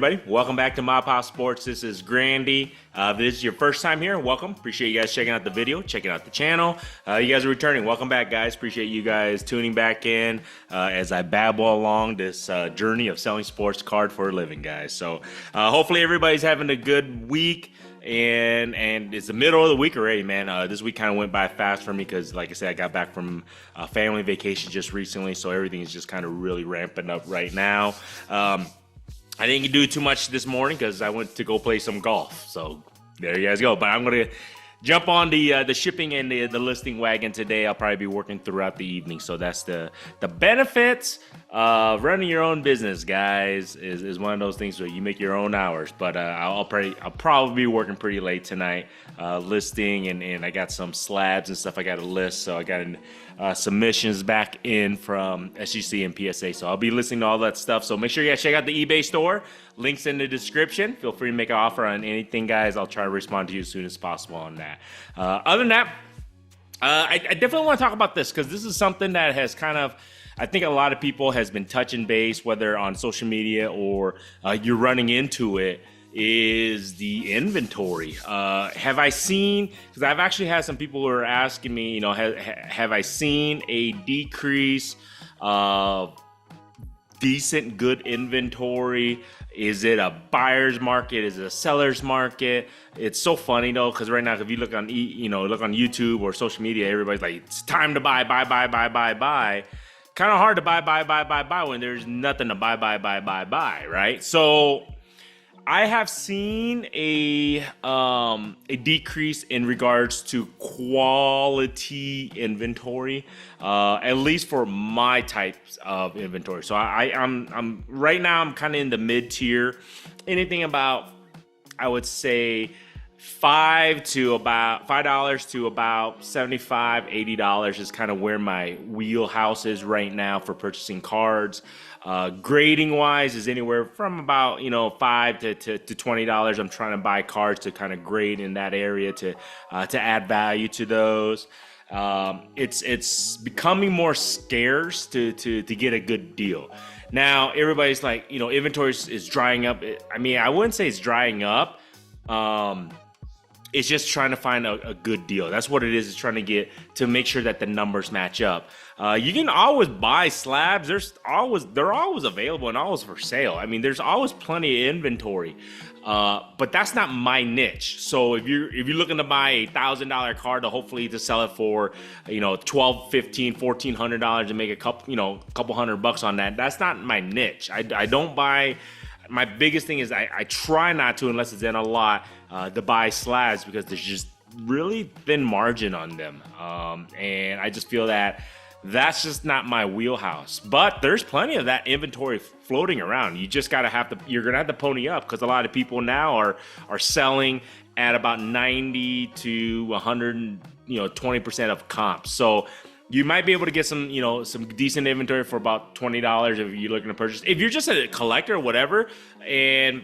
everybody? Welcome back to MAPOP Sports. This is Grandy. If this is your first time here, welcome. Appreciate you guys checking out the video, checking out the channel. You guys are returning. Welcome back, guys. Appreciate you guys tuning back in as I babble along this journey of selling sports card for a living, guys. So hopefully everybody's having a good week. And it's the middle of the week already, man. This week kind of went by fast for me because, like I said, I got back from family vacation just recently, so everything is just kind of really ramping up right now. I didn't do too much this morning because I went to go play some golf. So there you guys go. But I'm going to jump on the shipping and the listing wagon today. I'll probably be working throughout the evening. So that's the benefits of running your own business, guys, is one of those things where you make your own hours. But I'll probably be working pretty late tonight listing, and I got some slabs and stuff I got to list. So I got submissions back in from SEC and PSA. So I'll be listening to all that stuff. So make sure you guys check out the eBay store. Links in the description. Feel free to make an offer on anything, guys. I'll try to respond to you as soon as possible on that. Other than that, I definitely want to talk about this because this is something that has kind of, I think a lot of people has been touching base, whether on social media or you're running into it, is the inventory. Have I seen, because I've actually had some people who are asking me, you know, have I seen a decrease of decent, good inventory? Is it a buyer's market? Is it a seller's market? It's so funny though, because right now, if you look on, look on YouTube or social media, everybody's like, it's time to buy. Kind of hard to buy when there's nothing to buy, right? So I have seen a decrease in regards to quality inventory, at least for my types of inventory. So I'm right now, I'm kind of in the mid tier. Anything about, I would say, $5 to about $75, $80 is kind of where my wheelhouse is right now for purchasing cards. Grading wise is anywhere from about $5 to $20. I'm trying to buy cards to kind of grade in that area to add value to those. It's becoming more scarce to get a good deal. Now everybody's like, inventory is drying up. I mean, I wouldn't say it's drying up. It's just trying to find a good deal. That's what it is. It's trying to make sure that the numbers match up. You can always buy slabs. They're always available and always for sale. I mean, there's always plenty of inventory. But that's not my niche. So if you're looking to buy a $1,000 card to hopefully to sell it for, $1,200, $1,500, $1,400 and make a couple $100 on that, that's not my niche. I don't buy. My biggest thing is I try not to, unless it's in a lot, to buy slabs because there's just really thin margin on them. And I just feel that that's just not my wheelhouse. But there's plenty of that inventory floating around. You just you're gonna have to pony up because a lot of people now are selling at about 90 to 120% of comps. So you might be able to get some decent inventory for about $20 if you're looking to purchase. If you're just a collector or whatever, and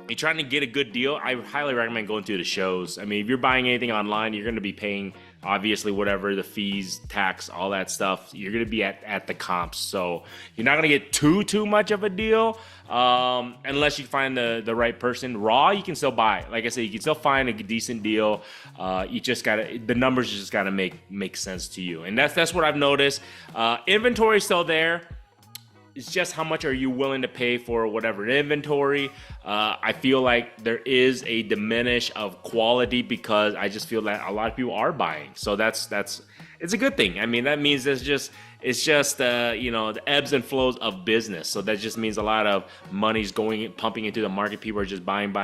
you're trying to get a good deal, I highly recommend going to the shows. I mean, if you're buying anything online, you're going to be paying, obviously, whatever, the fees, tax, all that stuff. You're going to be at the comps. So you're not going to get too much of a deal unless you find the right person. Raw, you can still buy. Like I said, you can still find a decent deal. You just got to, the numbers just got to make sense to you. And that's what I've noticed. Inventory is still there. It's just how much are you willing to pay for whatever inventory. I feel like there is a diminish of quality because I just feel that a lot of people are buying. So it's a good thing. I mean, that means it's just the ebbs and flows of business. So that just means a lot of money's pumping into the market. People are just buying.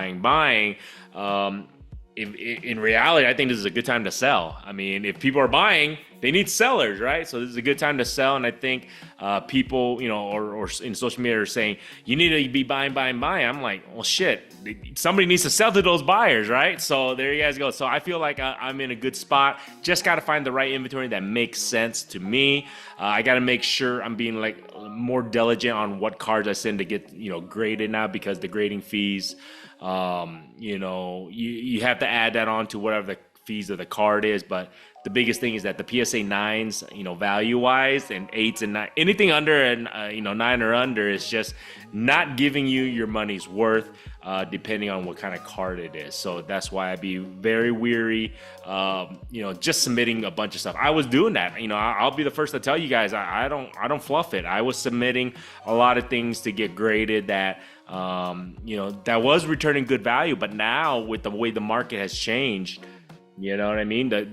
In reality, I think this is a good time to sell. I mean, if people are buying, they need sellers, right? So this is a good time to sell. And I think people, or in social media are saying, you need to be buying. I'm like, well, shit, somebody needs to sell to those buyers, right? So there you guys go. So I feel like I'm in a good spot. Just got to find the right inventory that makes sense to me. I got to make sure I'm being like more diligent on what cards I send to get, graded now because the grading fees, you have to add that on to whatever the fees of the card is, but the biggest thing is that the PSA 9s, value wise, and 8s and 9, anything under and 9 or under is just not giving you your money's worth, depending on what kind of card it is. So that's why I'd be very weary, just submitting a bunch of stuff. I was doing that. I'll be the first to tell you guys, I don't fluff it. I was submitting a lot of things to get graded that that was returning good value, but now with the way the market has changed, you know what I mean? The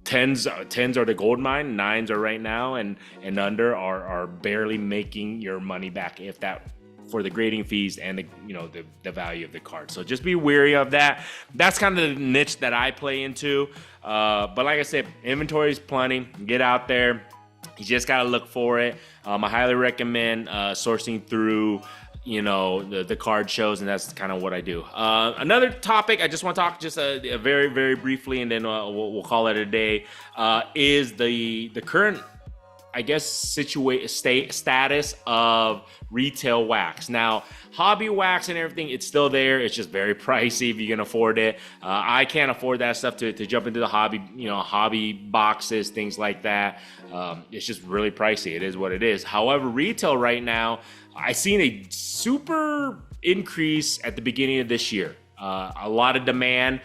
tens are the gold mine, 9s are right now, and under are barely making your money back, if that, for the grading fees and the value of the card. So just be wary of that. That's kind of the niche that I play into. But like I said, inventory is plenty. Get out there. You just gotta look for it. I highly recommend sourcing through the card shows, and that's kind of what I do. Another topic I just want to talk just very, very briefly, and then we'll call it a day, is the current, I guess, status of retail wax. Now, hobby wax and everything, it's still there. It's just very pricey if you can afford it. I can't afford that stuff to jump into the hobby boxes, things like that. It's just really pricey. It is what it is. However, retail right now, I've seen a super increase at the beginning of this year. A lot of demand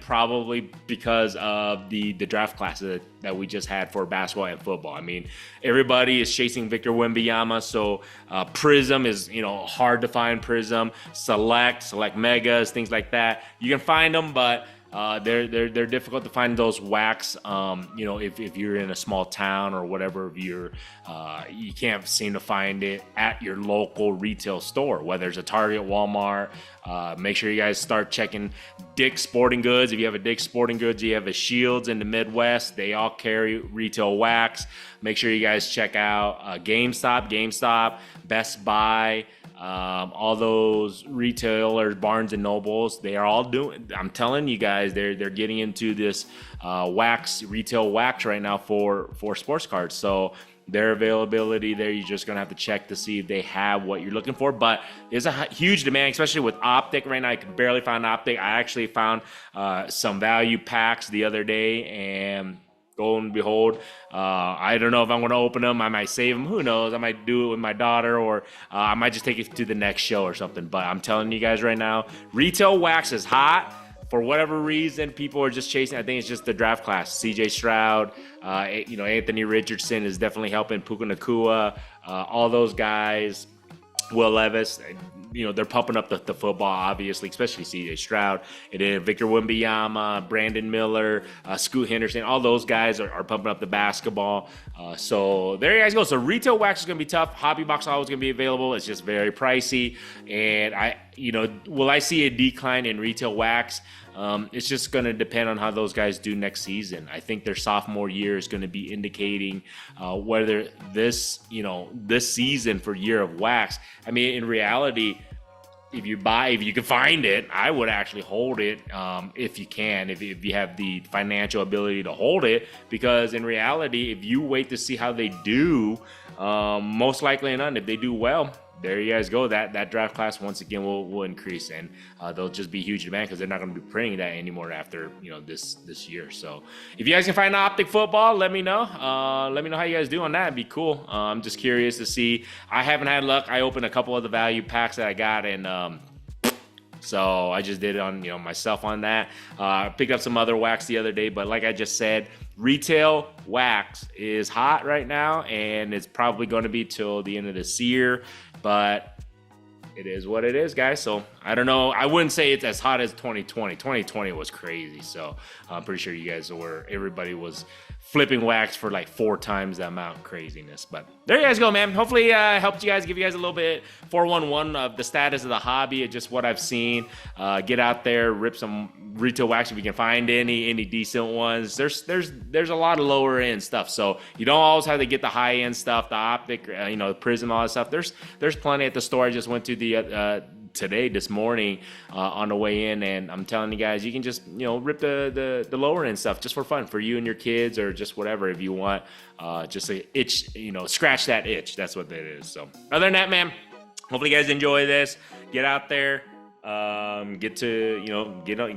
probably because of the draft classes that we just had for basketball and football. I mean, everybody is chasing Victor Wembanyama, so Prism is, hard to find. Prism, select megas, things like that. You can find them, but they're difficult to find those wax. If you're in a small town or whatever, if you can't seem to find it at your local retail store, whether it's a Target, Walmart. Make sure you guys start checking Dick's Sporting Goods. If you have a Dick's Sporting Goods, you have a Shields in the Midwest. They all carry retail wax. Make sure you guys check out GameStop, Best Buy. All those retailers, Barnes and Nobles, they are all doing, I'm telling you guys, they're getting into this retail wax right now for sports cards. So their availability there, you're just gonna have to check to see if they have what you're looking for. But there's a huge demand, especially with Optic right now. I can barely find Optic. I actually found some value packs the other day, and lo and behold, I don't know if I'm going to open them. I might save them. Who knows? I might do it with my daughter, or I might just take it to the next show or something. But I'm telling you guys right now, retail wax is hot. For whatever reason, people are just chasing. I think it's just the draft class. CJ Stroud, Anthony Richardson is definitely helping. Puka Nacua, all those guys. Will Levis, they're pumping up the football, obviously, especially CJ Stroud. And then Victor Wembanyama, Brandon Miller, Scoot Henderson, all those guys are pumping up the basketball. So there you guys go. So retail wax is going to be tough. Hobby box always going to be available. It's just very pricey. And will I see a decline in retail wax? It's just going to depend on how those guys do next season. I think their sophomore year is going to be indicating whether this season for Year of Wax. I mean, in reality, if you can find it, I would actually hold it if you can, if you have the financial ability to hold it, because in reality, if you wait to see how they do, most likely none, if they do well, there you guys go. That draft class once again will increase, and they'll just be huge demand because they're not going to be printing that anymore after this year. So if you guys can find Optic football, let me know. Let me know how you guys do on that. It'd be cool. I'm just curious to see. I haven't had luck. I opened a couple of the value packs that I got, and so I just did it on myself on that. Picked up some other wax the other day, but like I just said, retail wax is hot right now, and it's probably going to be till the end of this year. But it is what it is, guys. So I don't know. I wouldn't say it's as hot as 2020. 2020 was crazy. So I'm pretty sure you guys everybody was flipping wax for like 4 times the amount. Craziness. But there you guys go, man. Hopefully helped you guys, give you guys a little bit 411 of the status of the hobby, just what I've seen. Get out there, rip some retail wax if you can find any decent ones. There's a lot of lower end stuff, so you don't always have to get the high end stuff, the Optic, the Prism, all that stuff. There's plenty at the store. I just went to the this morning on the way in, and I'm telling you guys, you can just rip the lower end stuff just for fun, for you and your kids, or just whatever, if you want, just a itch, scratch that itch. That's what that is. So other than that, man, hopefully you guys enjoy this. Get out there, get to,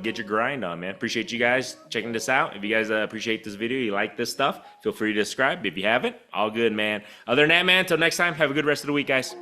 get your grind on, man. Appreciate you guys checking this out. If you guys appreciate this video, you like this stuff, feel free to subscribe. If you haven't, all good, man. Other than that, man, until next time, have a good rest of the week, guys.